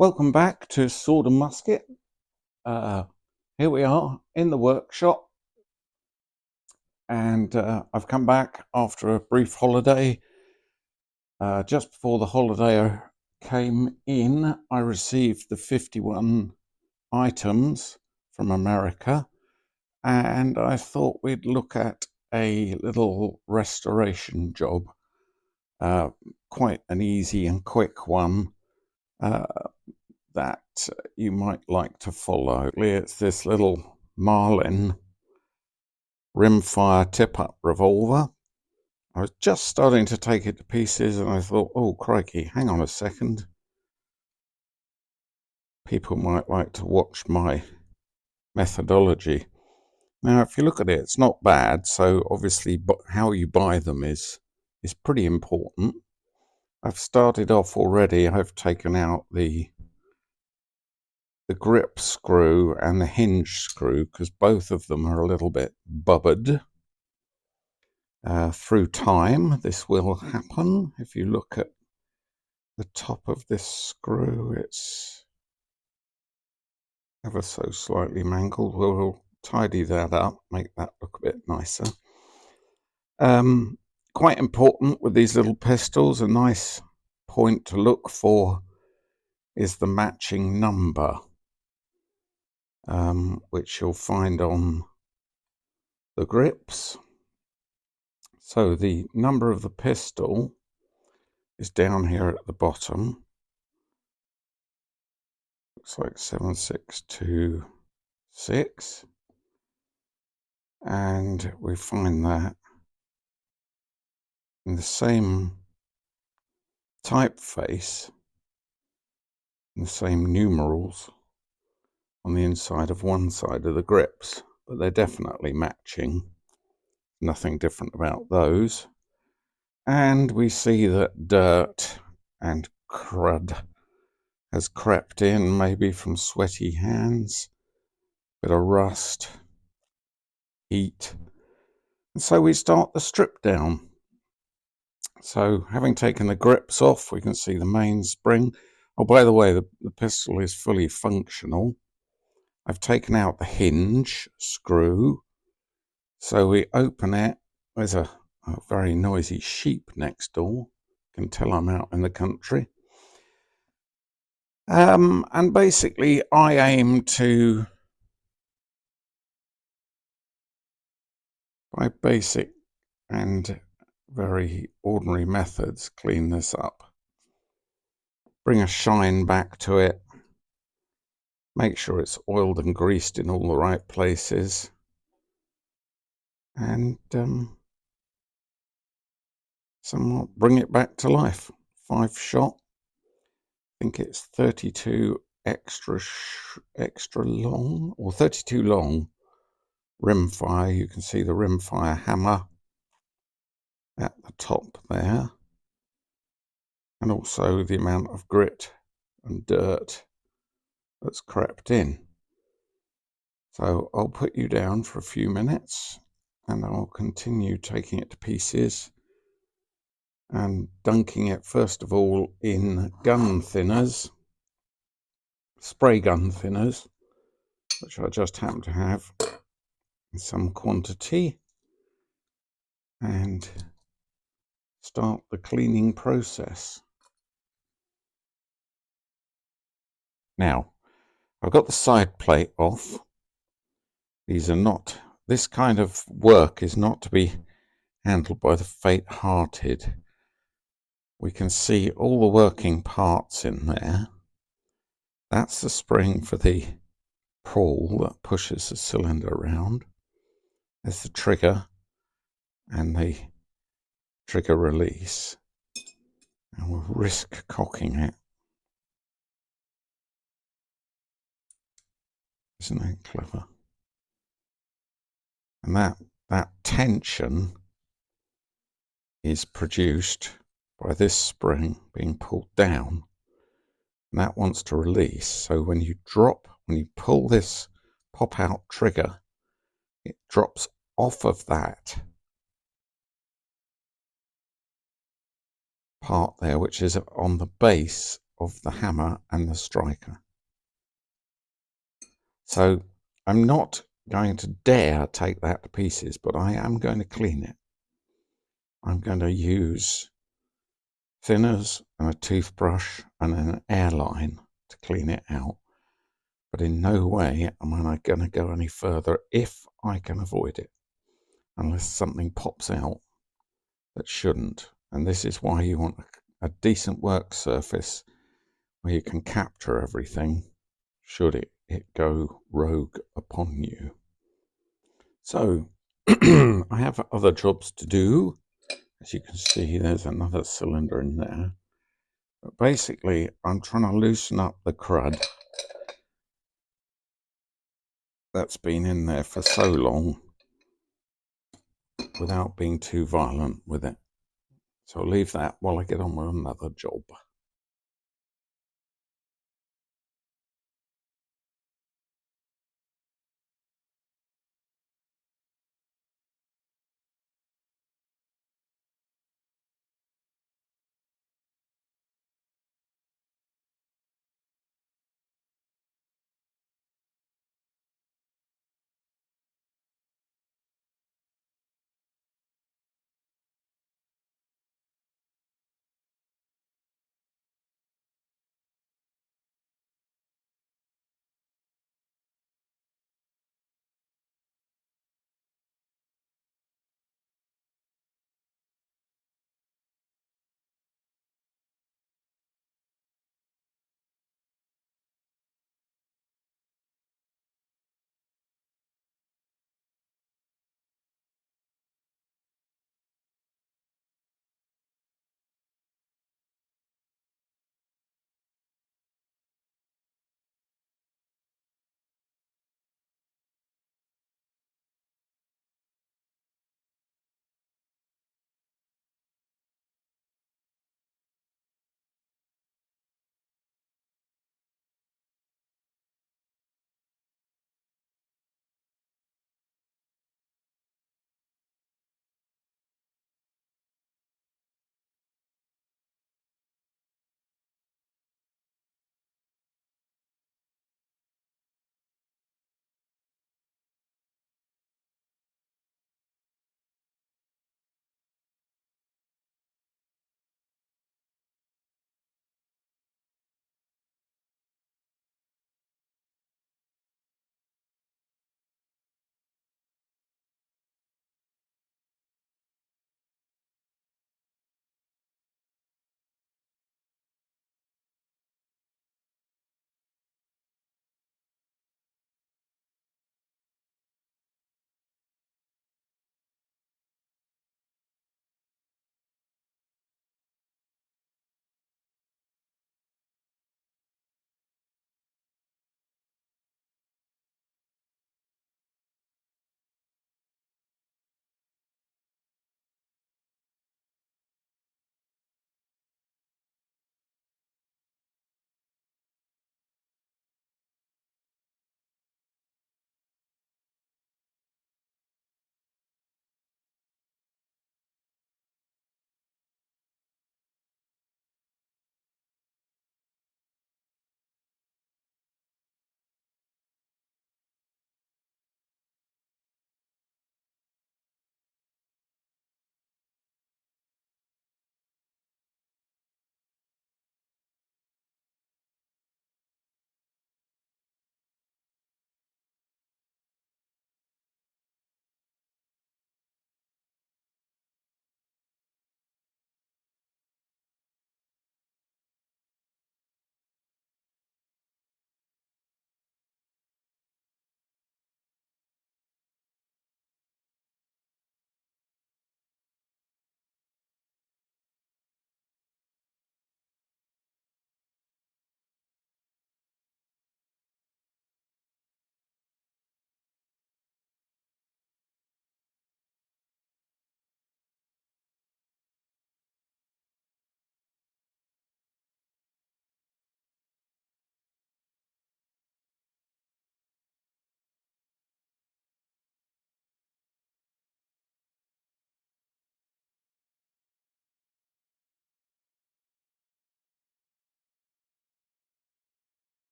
Welcome back to Sword and Musket. Uh, Here we are in the workshop, and I've come back after a brief holiday. Just before the holiday came in, I received the 51 items from America, and I thought we'd look at a little restoration job. Quite an easy and quick one. That you might like to follow. It's this little Marlin rimfire tip-up revolver. I was just starting to take it to pieces and I thought, oh crikey, hang on a second. People might like to watch my methodology. Now, if you look at it, it's not bad. So obviously how you buy them is pretty important. I've started off already. I've taken out the grip screw and the hinge screw because both of them are a little bit bubbered. Through time, this will happen. If you look at the top of this screw, it's ever so slightly mangled. We'll tidy that up, make that look a bit nicer. Quite important with these little pistols, a nice point to look for is the matching number, which you'll find on the grips. So the number of the pistol is down here at the bottom. Looks like 7626. And we find that in the same typeface, in the same numerals on the inside of one side of the grips, but they're definitely matching. Nothing different about those. And we see that dirt and crud has crept in, maybe from sweaty hands, bit of rust, heat. And so we start the strip down. So having taken the grips off, we can see the mainspring. Oh, by the way, the pistol is fully functional. I've taken out the hinge screw. So we open it. There's a very noisy sheep next door. You can tell I'm out in the country. And basically, I aim to, by basic and very ordinary methods, clean this up. Bring a shine back to it. Make sure it's oiled and greased in all the right places. And somewhat bring it back to life. 5-shot. I think it's 32 extra long, or 32 long rimfire. You can see the rimfire hammer at the top there. And also the amount of grit and dirt that's crept in. So I'll put you down for a few minutes and I'll continue taking it to pieces and dunking it first of all in gun thinners, spray gun thinners, which I just happen to have in some quantity, and start the cleaning process. Now, I've got the side plate off. This kind of work is not to be handled by the faint-hearted. We can see all the working parts in there. That's the spring for the pawl that pushes the cylinder around. There's the trigger and the trigger release. And we'll risk cocking it. Isn't that clever? And that tension is produced by this spring being pulled down. And that wants to release. So when you pull this pop-out trigger, it drops off of that part there, which is on the base of the hammer and the striker. So I'm not going to dare take that to pieces, but I am going to clean it. I'm going to use thinners and a toothbrush and an airline to clean it out. But in no way am I going to go any further if I can avoid it, unless something pops out that shouldn't. And this is why you want a decent work surface where you can capture everything should it go rogue upon you. So I have other jobs to do. As you can see, there's another cylinder in there. But basically, I'm trying to loosen up the crud that's been in there for so long without being too violent with it. So I'll leave that while I get on with another job.